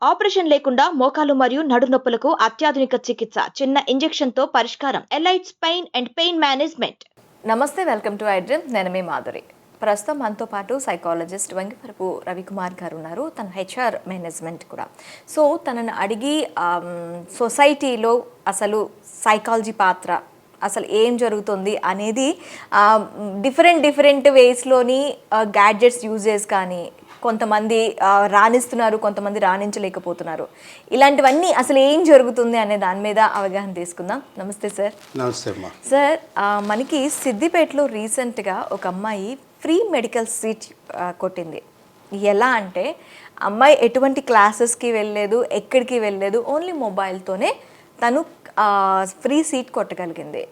Operation లేకుండా మోకాలు మరియు నడునొప్పులకు అత్యాధునిక చికిత్స. చిన్న ఇంజెక్షన్ తో పరిష్కారం. Elites pain and pain management. నమస్తే, వెల్కమ్ టు ఐడ్రీమ్. నేను మీ మాధురి. ప్రస్తుతం మనతో పాటు సైకాలజిస్ట్ వంగిపరపు రవికుమార్ గారు ఉన్నారు. తన హెచ్ఆర్ మేనేజ్మెంట్ కూడా. సో తనని అడిగి సొసైటీలో అసలు సైకాలజీ పాత్ర అసలు ఏం జరుగుతుంది అనేది డిఫరెంట్ వేస్లోని గ్యాడ్జెట్స్ యూజ్ చేసి కానీ కొంతమంది రాణిస్తున్నారు, కొంతమంది రాణించలేకపోతున్నారు. ఇలాంటివన్నీ అసలు ఏం జరుగుతుంది అనే దాని మీద అవగాహన తీసుకుందాం. నమస్తే సార్. నమస్తే అమ్మా. సార్, మనకి సిద్దిపేటలో రీసెంట్గా ఒక అమ్మాయి ఫ్రీ మెడికల్ సీట్ కొట్టింది. ఎలా అంటే అమ్మాయి ఎటువంటి క్లాసెస్కి వెళ్ళలేదు, ఎక్కడికి వెళ్ళలేదు, ఓన్లీ మొబైల్తోనే తను ఫ్రీ సీట్ కొట్టగలిగింది.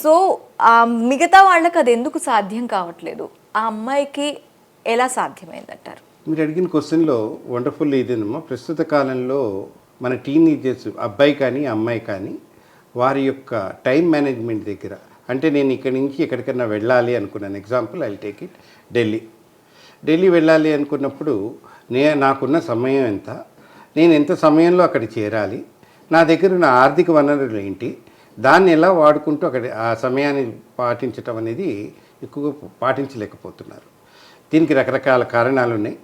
సో మిగతా వాళ్ళకి అది ఎందుకు సాధ్యం కావట్లేదు? ఆ అమ్మాయికి ఎలా సాధ్యమైందంటారు? మీరు అడిగిన క్వశ్చన్లో వండర్ఫుల్ ఇదేనమ్మా. ప్రస్తుత కాలంలో మన టీనేజర్స్ అబ్బాయి కానీ అమ్మాయి కానీ వారి యొక్క టైం మేనేజ్మెంట్ దగ్గర, అంటే నేను ఇక్కడి నుంచి ఎక్కడికైనా వెళ్ళాలి అనుకున్నాను. Example I take it Delhi వెళ్ళాలి అనుకున్నప్పుడు నాకున్న సమయం ఎంత, నేను ఎంత సమయంలో అక్కడ చేరాలి, నా దగ్గర ఉన్న ఆర్థిక వనరులు ఏంటి, దాన్ని ఎలా వాడుకుంటూ అక్కడ ఆ సమయాన్ని పాటించటం అనేది ఎక్కువగా పాటించలేకపోతున్నారు. దీనికి రకరకాల కారణాలు ఉన్నాయి.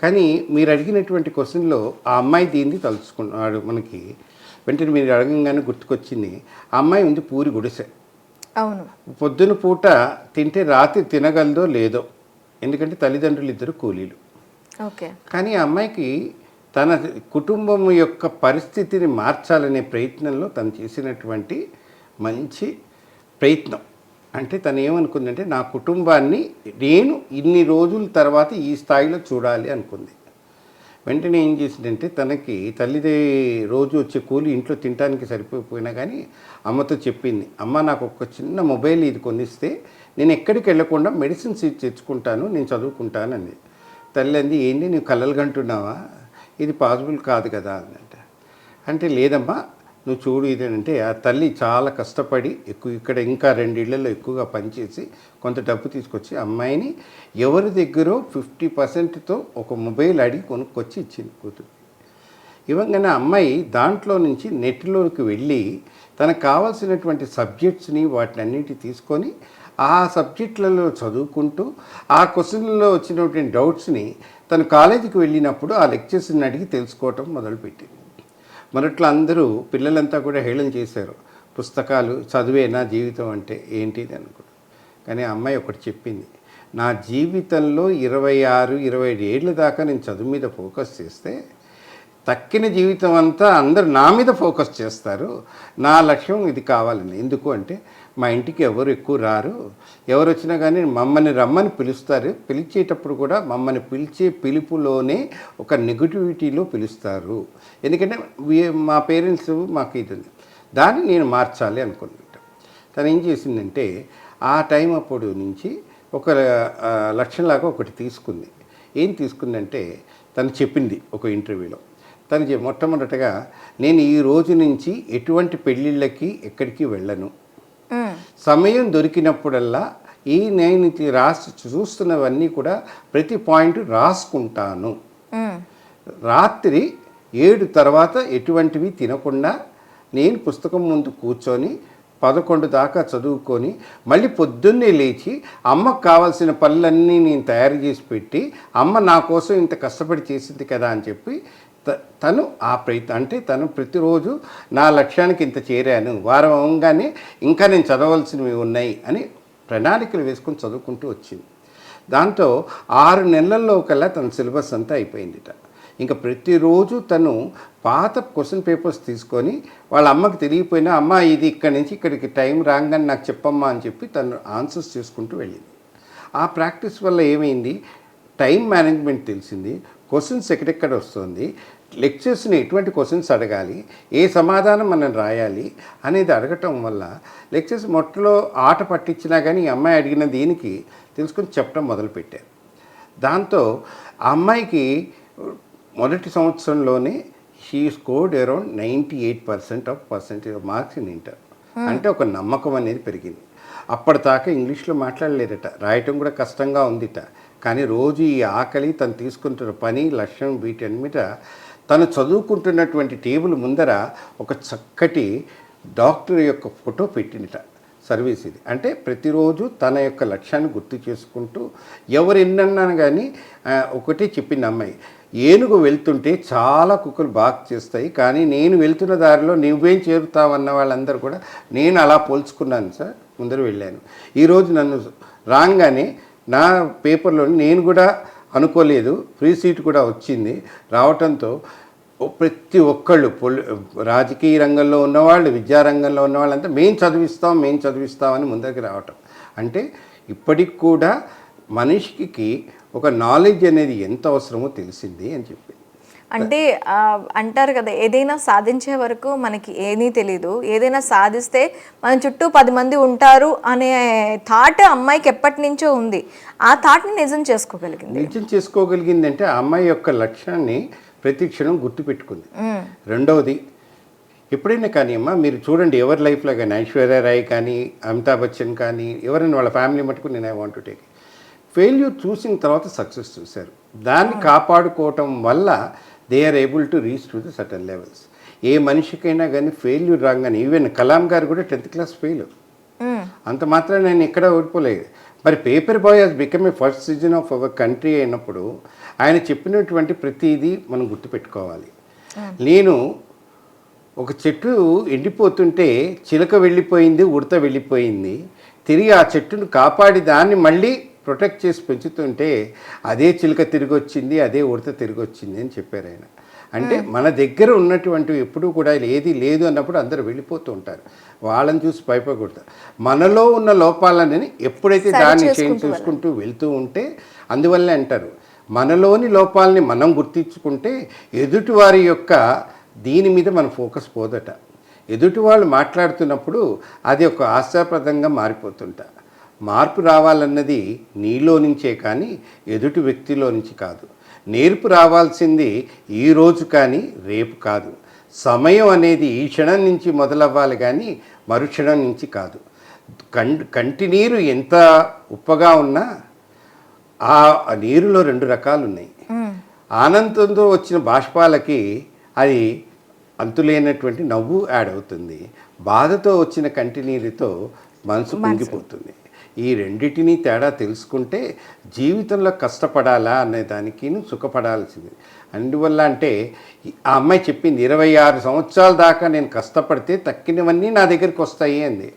కానీ మీరు అడిగినటువంటి క్వశ్చన్లో ఆ అమ్మాయి దీన్ని తలుచుకున్నాడు. మనకి వెంటనే మీరు అడగంగానే గుర్తుకొచ్చింది. ఆ అమ్మాయి ఉంది పూరి గుడిసె. అవును. పొద్దున పూట తింటే రాత్రి తినగలదో లేదో, ఎందుకంటే తల్లిదండ్రులు ఇద్దరు కూలీలు. ఓకే. కానీ ఆ అమ్మాయికి తన కుటుంబం యొక్క పరిస్థితిని మార్చాలనే ప్రయత్నంలో తను చేసినటువంటి మంచి ప్రయత్నం. అంటే తను ఏమనుకుందంటే నా కుటుంబాన్ని నేను ఇన్ని రోజుల తర్వాత ఈ స్థాయిలో చూడాలి అనుకుంది. వెంటనే ఏం చేసిందంటే తనకి తల్లిదే రోజు వచ్చే కూలి ఇంట్లో తినడానికి సరిపోయినా కానీ అమ్మతో చెప్పింది, అమ్మ నాకు ఒక చిన్న మొబైల్ ఇది కొనిస్తే నేను ఎక్కడికి వెళ్ళకుండా మెడిసిన్స్ ఇది తెచ్చుకుంటాను, నేను చదువుకుంటాను అంది. తల్లి అంది, ఏంటి నువ్వు కలలు కంటున్నావా, ఇది పాసిబుల్ కాదు కదా అన్నట్ట. అంటే లేదమ్మా నువ్వు చూడు ఇదేంటే ఆ తల్లి చాలా కష్టపడి ఇక్కడ ఇంకా 2 ఇళ్లలో ఎక్కువగా పనిచేసి కొంత డబ్బు తీసుకొచ్చి అమ్మాయిని ఎవరి దగ్గరో 50%తో ఒక మొబైల్ అడిగి కొనుక్కొచ్చి ఇచ్చింది కూతురు. ఇవ్వగానే అమ్మాయి దాంట్లో నుంచి నెట్లోకి వెళ్ళి తనకు కావాల్సినటువంటి సబ్జెక్ట్స్ని వాటిని అన్నింటి తీసుకొని ఆ సబ్జెక్టులలో చదువుకుంటూ ఆ క్వశ్చన్లలో వచ్చినటువంటి డౌట్స్ని తను కాలేజీకి వెళ్ళినప్పుడు ఆ లెక్చర్స్ని అడిగి తెలుసుకోవటం మొదలుపెట్టింది. మొదట్లో అందరూ పిల్లలంతా కూడా హేళన చేశారు, పుస్తకాలు చదివేనా జీవితం అంటే ఏంటిది అనుకుంటా. కానీ ఆ అమ్మాయి ఒకటి చెప్పింది, నా జీవితంలో 26-27 ఏళ్ళ దాకా నేను చదువు మీద ఫోకస్ చేస్తే తక్కిన జీవితం అంతా అందరూ నా మీద ఫోకస్ చేస్తారు, నా లక్ష్యం ఇది కావాలని. ఎందుకు అంటే మా ఇంటికి ఎవరు ఎక్కువ రారు, ఎవరు వచ్చినా కానీ మమ్మల్ని రమ్మని పిలుస్తారు, పిలిచేటప్పుడు కూడా మమ్మల్ని పిలిచే పిలుపులోనే ఒక నెగటివిటీలో పిలుస్తారు, ఎందుకంటే మా పేరెంట్స్ మాకు ఇది ఉంది, దాన్ని నేను మార్చాలి అనుకుంటా. తను ఏం చేసిందంటే ఆ టైం అప్పుడు నుంచి ఒక లక్ష్యంలాగా ఒకటి తీసుకుంది. ఏం తీసుకుందంటే తను చెప్పింది ఒక ఇంటర్వ్యూలో, తను మొట్టమొదటగా నేను ఈ రోజు నుంచి ఎటువంటి పెళ్ళిళ్ళకి ఎక్కడికి వెళ్ళను, సమయం దొరికినప్పుడల్లా నేను చూస్తున్నవన్నీ కూడా ప్రతి పాయింట్ రాసుకుంటాను, రాత్రి 7 తర్వాత ఎటువంటివి తినకుండా నేను పుస్తకం ముందు కూర్చొని 11 దాకా చదువుకొని మళ్ళీ పొద్దున్నే లేచి అమ్మకు కావాల్సిన పనులన్నీ నేను తయారు చేసి పెట్టి అమ్మ నా కోసం ఇంత కష్టపడి చేసింది కదా అని చెప్పి తను ఆ ప్రయత్నం, అంటే తను ప్రతిరోజు నా లక్ష్యానికి ఇంత చేరాను, వారం అవగానే ఇంకా నేను చదవలసినవి ఉన్నాయి అని ప్రణాళికలు వేసుకొని చదువుకుంటూ వచ్చింది. దాంతో 6 నెలల్లో కల్లా తన సిలబస్ అంతా అయిపోయిందిట. ఇంకా ప్రతిరోజు తను పాత క్వశ్చన్ పేపర్స్ తీసుకొని వాళ్ళ అమ్మకి తెలియపోయినా, అమ్మ ఇది ఇక్కడి నుంచి ఇక్కడికి టైం రాగానే నాకు చెప్పమ్మా అని చెప్పి తను ఆన్సర్స్ చేసుకుంటూ వెళ్ళింది. ఆ ప్రాక్టీస్ వల్ల ఏమైంది, టైం మేనేజ్మెంట్ తెలిసింది, క్వశ్చన్స్ ఎక్కడెక్కడ వస్తుంది, లెక్చర్స్ని ఎటువంటి క్వశ్చన్స్ అడగాలి, ఏ సమాధానం మనం రాయాలి అనేది అడగటం వల్ల లెక్చర్స్ మొట్టలో ఆట పట్టించినా కానీ ఈ అమ్మాయి అడిగిన దీనికి తెలుసుకొని చెప్పడం మొదలుపెట్టారు. దాంతో ఆ అమ్మాయికి మొదటి సంవత్సరంలోనే she scored around 98% of percentage marks in inter. అంటే ఒక నమ్మకం అనేది పెరిగింది. అప్పటిదాకా ఇంగ్లీష్లో మాట్లాడలేదట, రాయటం కూడా కష్టంగా ఉందిట. కానీ రోజు ఈ ఆకలి తను తీసుకుంటున్న పని లక్ష్యం వీటన్ని మీద తను చదువుకుంటున్నటువంటి టేబుల్ ముందర ఒక చక్కటి డాక్టర్ యొక్క ఫోటో పెట్టినట సర్వీస్ ఇది. అంటే ప్రతిరోజు తన యొక్క లక్ష్యాన్ని గుర్తు చేసుకుంటూ ఎవరు ఎన్నన్నా కానీ ఒకటే చెప్పింది అమ్మాయి, ఏనుగు వెళ్తుంటే చాలా కుక్కలు బాగా చేస్తాయి, కానీ నేను వెళ్తున్న దారిలో నువ్వేం చేరుతావు అన్న వాళ్ళందరూ కూడా నేను అలా పోల్చుకున్నాను సార్, ముందర వెళ్ళాను. ఈరోజు నన్ను రాగానే నా పేపర్లో నేను కూడా అనుకోలేదు, ఫ్రీ సీట్ కూడా వచ్చింది. రావటంతో ప్రతి ఒక్కళ్ళు రాజకీయ రంగంలో ఉన్నవాళ్ళు, విద్యారంగంలో ఉన్నవాళ్ళంతా మేము చదివిస్తామని ముందరికి రావటం. అంటే ఇప్పటికి కూడా మనిషికి ఒక నాలెడ్జ్ అనేది ఎంత అవసరమో తెలిసింది అని చెప్పి. అంటే అంటారు కదా, ఏదైనా సాధించే వరకు మనకి ఏమీ తెలీదు, ఏదైనా సాధిస్తే మన చుట్టూ 10 మంది ఉంటారు అనే థాట్ అమ్మాయికి ఎప్పటి నుంచో ఉంది. ఆ థాట్ని నిజం చేసుకోగలిగింది అంటే ఆ అమ్మాయి యొక్క లక్ష్యాన్ని ప్రతి క్షణం గుర్తుపెట్టుకుంది. రెండవది, ఎప్పుడైనా కానీ అమ్మ మీరు చూడండి ఎవరి లైఫ్లో కానీ, ఐశ్వర్య రాయ్ కానీ, అమితాబ్ బచ్చన్ కానీ, ఎవరైనా వాళ్ళ ఫ్యామిలీ మటుకు నేను I want to take failure చూసిన తర్వాత సక్సెస్ చూశారు. దాన్ని కాపాడుకోవటం వల్ల they are able to reach to the certain levels. ఏ మనిషికైనా కానీ ఫెయిల్యూర్ రాగానే, ఈవెన్ కలాం గారు కూడా 10th క్లాస్ ఫెయిల్, అంత మాత్రం నేను ఎక్కడ ఓడిపోలేదు. మరి paper boy has become a first citizen of our country అయినప్పుడు ఆయన చెప్పినటువంటి ప్రతిదీ మనం గుర్తుపెట్టుకోవాలి. నేను ఒక చెట్టు ఎండిపోతుంటే చిలక వెళ్ళిపోయింది, ఉడత వెళ్ళిపోయింది, తిరిగి ఆ చెట్టును కాపాడి దాన్ని మళ్ళీ ప్రొటెక్ట్ చేసి పెంచుతుంటే అదే చిలుక తిరిగి వచ్చింది, అదే ఉడత తిరిగి వచ్చింది అని చెప్పారు ఆయన. అంటే మన దగ్గర ఉన్నటువంటి ఎప్పుడూ కూడా ఏది లేదు అన్నప్పుడు అందరూ వెళ్ళిపోతూ ఉంటారు, వాళ్ళని చూసి భయపడకూడదు. మనలో ఉన్న లోపాలని ఎప్పుడైతే దాన్ని చూసుకుంటూ వెళ్తూ ఉంటే, అందువల్లే అంటారు మనలోని లోపాలని మనం గుర్తించుకుంటే ఎదుటివారి యొక్క దీని మీద మన ఫోకస్ పోదట. ఎదుటి వాళ్ళు మాట్లాడుతున్నప్పుడు అది ఒక హాస్యాస్పదంగా మారిపోతుంటా. మార్పు రావాలన్నది నీలో నుంచే కానీ ఎదుటి వ్యక్తిలో నుంచి కాదు. నేర్పు రావాల్సింది ఈరోజు కానీ రేపు కాదు. సమయం అనేది ఈ క్షణం నుంచి మొదలవ్వాలి కానీ మరుక్షణం నుంచి కాదు. కంటి నీరు ఎంత ఉప్పగా ఉన్నా ఆ నీరులో 2 రకాలు ఉన్నాయి. ఆనందంతో వచ్చిన బాష్పాలకి అది అంతులేనటువంటి నవ్వు యాడ్ అవుతుంది, బాధతో వచ్చిన కంటి నీరుతో మనసు కుంగిపోతుంది. ఈ రెండిటిని తేడా తెలుసుకుంటే జీవితంలో కష్టపడాలా అనే దానికి సుఖపడాల్సింది. అందువల్ల అంటే ఆ అమ్మాయి చెప్పింది 26 సంవత్సరాల దాకా నేను కష్టపడితే తక్కినవన్నీ నా దగ్గరికి వస్తాయి అంది.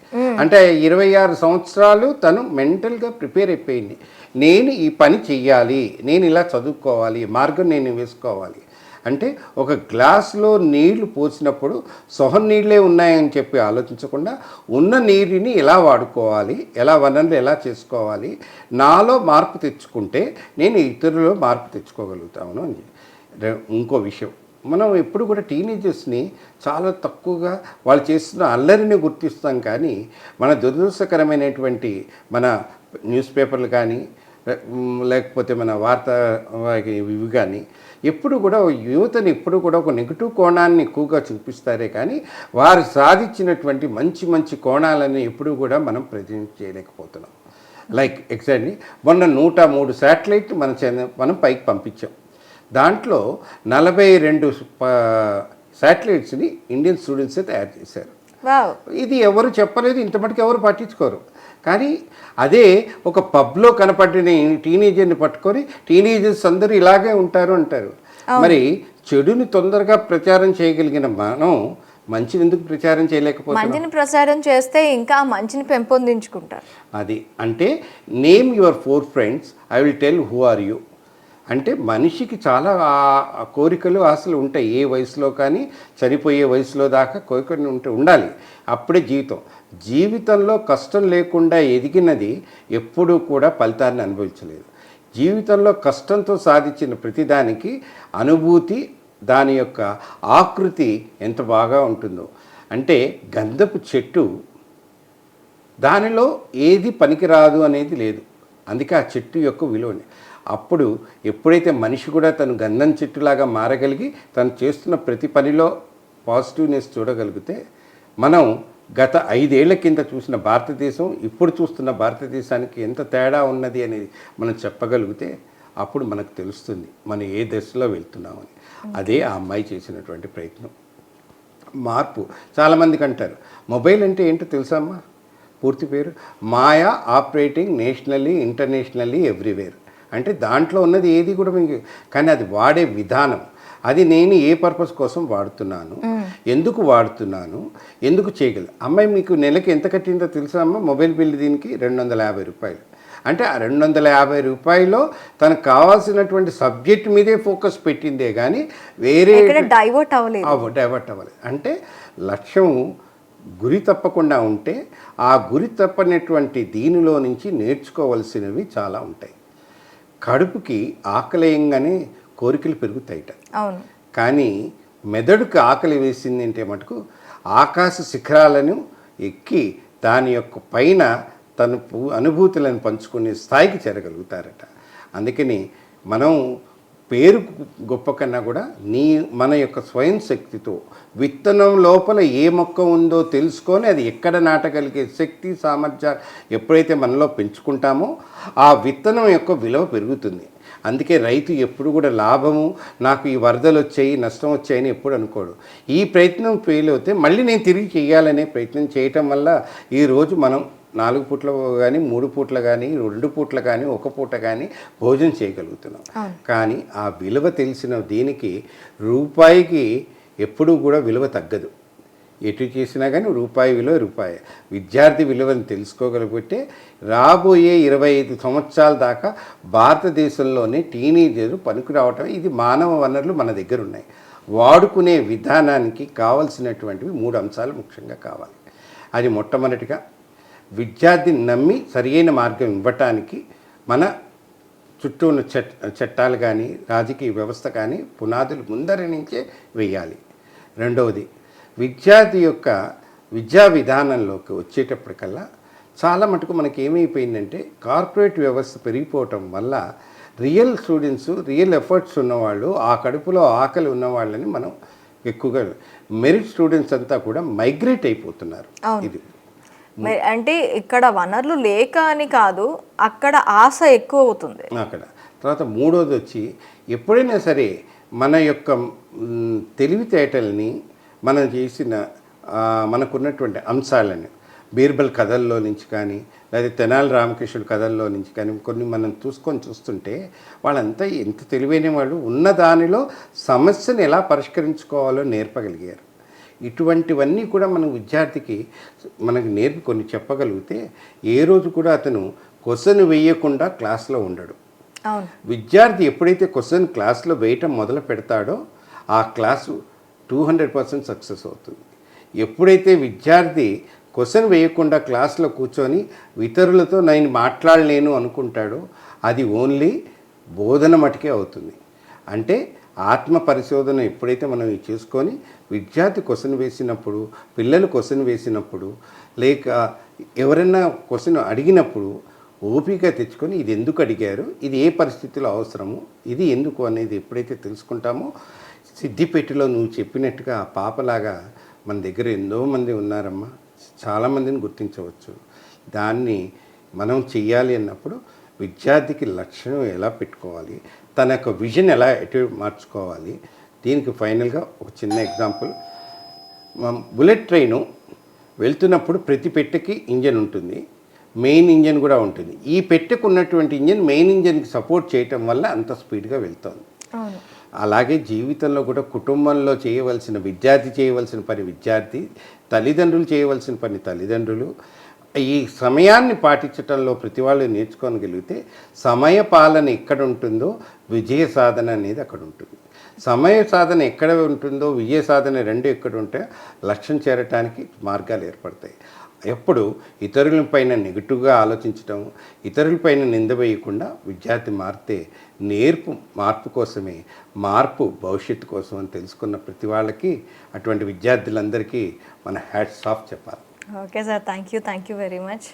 అంటే 26 సంవత్సరాలు తను మెంటల్గా ప్రిపేర్ అయిపోయింది. నేను ఈ పని చెయ్యాలి, నేను ఇలా చదువుకోవాలి, మార్గం నేను వేసుకోవాలి. అంటే ఒక గ్లాసులో నీళ్లు పోసినప్పుడు సొహం నీళ్ళే ఉన్నాయని చెప్పి ఆలోచించకుండా ఉన్న నీటిని ఎలా వాడుకోవాలి, ఎలా వనరులు ఎలా చేసుకోవాలి, నాలో మార్పు తెచ్చుకుంటే నేను ఇతరులలో మార్పు తెచ్చుకోగలుగుతాను అని. ఇంకో విషయం, మనం ఎప్పుడు కూడా టీనేజర్స్ని చాలా తక్కువగా వాళ్ళు చేస్తున్న అల్లరిని గుర్తిస్తాం, కానీ మన దురదృష్టకరమైనటువంటి మన న్యూస్ పేపర్లు కానీ లేకపోతే మన వార్తా ఇవి కానీ ఎప్పుడు కూడా యువతని ఎప్పుడు కూడా ఒక నెగిటివ్ కోణాన్ని ఎక్కువగా చూపిస్తారే కానీ వారు సాధించినటువంటి మంచి మంచి కోణాలని ఎప్పుడు కూడా మనం ప్రజెంట్ చేయలేకపోతున్నాం. లైక్ ఎగ్జాక్ట్లీ మొన్న 103 శాటిలైట్ మనం పైకి పంపించాం. దాంట్లో 42 శాటిలైట్స్ని ఇండియన్ స్టూడెంట్సే తయారు చేశారు. ఇది ఎవరు చెప్పలేదు, ఇంత మటుకు ఎవరు పట్టించుకోరు. కానీ అదే ఒక పబ్లో కనపడిన టీనేజర్ని పట్టుకొని టీనేజర్స్ అందరూ ఇలాగే ఉంటారు అంటారు. మరి చెడుని తొందరగా ప్రచారం చేయగలిగిన మనం మంచిని ఎందుకు ప్రచారం చేయలేకపోతున్నాం? మంచిని ప్రచారం చేస్తే ఇంకా మంచిని పెంపొందించుకుంటారు. అది అంటే name your 4 friends, I will tell who are you. అంటే మనిషికి చాలా కోరికలు ఆశలు ఉంటాయి. ఏ వయసులో కానీ చనిపోయే వయసులో దాకా కోరికలు ఉండాలి. అప్పుడే జీవితంలో కష్టం లేకుండా ఎదిగినది ఎప్పుడూ కూడా ఫలితాన్ని అనుభవించలేదు. జీవితంలో కష్టంతో సాధించిన ప్రతిదానికి అనుభూతి, దాని యొక్క ఆకృతి ఎంత బాగా ఉంటుందో. అంటే గంధపు చెట్టు, దానిలో ఏది పనికిరాదు అనేది లేదు, అందుకే ఆ చెట్టు యొక్క విలువని. అప్పుడు ఎప్పుడైతే మనిషి కూడా తను గంధం చెట్టులాగా మారగలిగి తను చేస్తున్న ప్రతి పనిలో పాజిటివ్నెస్ చూడగలిగితే మనం గత 5 ఏళ్ల కింద చూసిన భారతదేశం ఇప్పుడు చూస్తున్న భారతదేశానికి ఎంత తేడా ఉన్నది అనేది మనం చెప్పగలిగితే అప్పుడు మనకు తెలుస్తుంది మనం ఏ దశలో వెళ్తున్నామని. అదే ఆ అమ్మాయి చేసినటువంటి ప్రయత్నం. మార్పు చాలామందికి అంటారు మొబైల్ అంటే ఏంటో తెలుసా అమ్మా? పూర్తి పేరు మాయా ఆపరేటింగ్ నేషనల్లీ ఇంటర్నేషనల్లీ ఎవ్రీవేర్. అంటే దాంట్లో ఉన్నది ఏది కూడా మీకు, కానీ అది వాడే విధానం, అది నేను ఏ పర్పస్ కోసం వాడుతున్నాను, ఎందుకు వాడుతున్నాను, ఎందుకు చేయగలను. అమ్మాయి మీకు నెలకి ఎంత కట్టిందో తెలుసా అమ్మ? మొబైల్ బిల్ దీనికి 250 రూపాయలు. అంటే ఆ 250 రూపాయలో తనకు కావాల్సినటువంటి సబ్జెక్ట్ మీదే ఫోకస్ పెట్టిందే కానీ వేరే డైవర్ట్ అవ్వలేదు. అంటే లక్ష్యం గురి తప్పకుండా ఉంటే ఆ గురి తప్పనటువంటి దీనిలో నుంచి నేర్చుకోవలసినవి చాలా ఉంటాయి. కడుపుకి ఆకలేయంగానే కోరికలు పెరుగుతాయిట. అవును. కానీ మెదడుకి ఆకలి వేసింది అంటే మటుకు ఆకాశ శిఖరాలను ఎక్కి దాని యొక్క పైన తన అనుభూతులను పంచుకునే స్థాయికి చేరగలుగుతారట. అందుకని మనం పేరు గొప్ప కన్నా కూడా మన యొక్క స్వయం శక్తితో విత్తనం లోపల ఏ మొక్క ఉందో తెలుసుకొని అది ఎక్కడ నాటగలిగే శక్తి సామర్థ్యాలు ఎప్పుడైతే మనలో పెంచుకుంటామో ఆ విత్తనం యొక్క విలువ పెరుగుతుంది. అందుకే రైతు ఎప్పుడు కూడా లాభము, నాకు ఈ వరదలు వచ్చాయి, నష్టం వచ్చాయని ఎప్పుడు అనుకోడు. ఈ ప్రయత్నం ఫెయిల్ అవుతే మళ్ళీ నేను తిరిగి చేయాలనే ప్రయత్నం చేయటం వల్ల ఈరోజు మనం 4 పూట్ల కానీ 3 పూట్ల కానీ 2 పూట్ల కానీ 1 పూట కానీ భోజనం చేయగలుగుతున్నాం. కానీ ఆ విలువ తెలిసిన దీనికి రూపాయికి ఎప్పుడూ కూడా విలువ తగ్గదు. ఎటు చేసినా కానీ రూపాయి విలువ రూపాయి. విద్యార్థి విలువను తెలుసుకోగలిగితే రాబోయే 25 సంవత్సరాల దాకా భారతదేశంలోనే టీనేజర్లు పనికి రావటం, ఇది మానవ వనరులు మన దగ్గర ఉన్నాయి. వాడుకునే విధానానికి కావాల్సినటువంటివి 3 అంశాలు ముఖ్యంగా కావాలి. అది మొట్టమొదటిగా విద్యార్థిని నమ్మి సరియైన మార్గం ఇవ్వటానికి మన చుట్టూ ఉన్న చట్టాలు కానీ రాజకీయ వ్యవస్థ కానీ పునాదులు ముందరి నుంచే వేయాలి. రెండవది విద్యార్థి యొక్క విద్యా విధానంలోకి వచ్చేటప్పటికల్లా చాలా మటుకు మనకి ఏమైపోయిందంటే కార్పొరేట్ వ్యవస్థ పెరిగిపోవటం వల్ల రియల్ స్టూడెంట్స్, రియల్ ఎఫర్ట్స్ ఉన్నవాళ్ళు, ఆ కడుపులో ఆకలి ఉన్నవాళ్ళని మనం ఎక్కువగా మెరిట్ స్టూడెంట్స్ అంతా కూడా మైగ్రేట్ అయిపోతున్నారు. ఇది అంటే ఇక్కడ వనరులు లేక అని కాదు, అక్కడ ఆశ ఎక్కువ అవుతుంది. అక్కడ తర్వాత మూడోది వచ్చి ఎప్పుడైనా సరే మన యొక్క తెలివితేటల్ని మనం చేసిన మనకున్నటువంటి అంశాలని బీర్బల్ కథల్లో నుంచి కానీ లేదా తెనాలి రామకృష్ణుడు కథల్లో నుంచి కానీ కొన్ని మనం చూస్తుంటే వాళ్ళంతా ఎంత తెలివైన వాళ్ళు, ఉన్న దానిలో సమస్యను ఎలా పరిష్కరించుకోవాలో నేర్పగలిగారు. ఇటువంటివన్నీ కూడా మనం విద్యార్థికి మనకి నేర్పి కొన్ని చెప్పగలిగితే ఏ రోజు కూడా అతను క్వశ్చన్ వేయకుండా క్లాస్లో ఉండడు. విద్యార్థి ఎప్పుడైతే క్వశ్చన్ క్లాస్లో వేయటం మొదలు పెడతాడో ఆ క్లాసు 200% సక్సెస్ అవుతుంది. ఎప్పుడైతే విద్యార్థి క్వశ్చన్ వేయకుండా క్లాస్లో కూర్చొని ఇతరులతో నేను మాట్లాడలేను అనుకుంటాడో అది ఓన్లీ బోధన మటుకే అవుతుంది. అంటే ఆత్మ పరిశోధన ఎప్పుడైతే మనం చేసుకొని విద్యార్థి క్వశ్చన్ వేసినప్పుడు, పిల్లలు క్వశ్చన్ వేసినప్పుడు, లేక ఎవరైనా క్వశ్చన్ అడిగినప్పుడు ఓపిక తెచ్చుకొని ఇది ఎందుకు అడిగారు, ఇది ఏ పరిస్థితిలో అవసరము, ఇది ఎందుకు అనేది ఎప్పుడైతే తెలుసుకుంటామో సిద్దిపేటలో నువ్వు చెప్పినట్టుగా ఆ పాపలాగా మన దగ్గర ఎంతోమంది ఉన్నారమ్మా, చాలామందిని గుర్తించవచ్చు. దాన్ని మనం చెయ్యాలి అన్నప్పుడు విద్యార్థికి లక్ష్యం ఎలా పెట్టుకోవాలి, తన యొక్క విజన్ ఎలా ఎటు మార్చుకోవాలి. దీనికి ఫైనల్గా ఒక చిన్న ఎగ్జాంపుల్, బుల్లెట్ ట్రైను వెళ్తున్నప్పుడు ప్రతి పెట్టెకి ఇంజన్ ఉంటుంది, మెయిన్ ఇంజన్ కూడా ఉంటుంది. ఈ పెట్టెకు ఉన్నటువంటి ఇంజన్ మెయిన్ ఇంజన్కి సపోర్ట్ చేయటం వల్ల అంత స్పీడ్గా వెళ్తుంది. అలాగే జీవితంలో కూడా కుటుంబంలో చేయవలసిన విద్యార్థి చేయవలసిన పని విద్యార్థి, తల్లిదండ్రులు చేయవలసిన పని తల్లిదండ్రులు. ఈ సమయాన్ని పాటించటంలో ప్రతి వాళ్ళు నేర్చుకోగలిగితే సమయ పాలన ఎక్కడ ఉంటుందో విజయ సాధన అనేది అక్కడ ఉంటుంది. సమయ సాధన ఎక్కడ ఉంటుందో విజయ సాధన రెండు ఎక్కడ ఉంటే లక్ష్యం చేరటానికి మార్గాలు ఏర్పడతాయి. ఎప్పుడు ఇతరులపైన నెగిటివ్గా ఆలోచించడం, ఇతరులపైన నింద వేయకుండా విద్యార్థి మారితే మార్పు కోసమే, మార్పు భవిష్యత్తు కోసం అని తెలుసుకున్న ప్రతి వాళ్ళకి, అటువంటి విద్యార్థులందరికీ మన హ్యాట్స్ ఆఫ్ చెప్పాలి. Okay sir, thank you very much.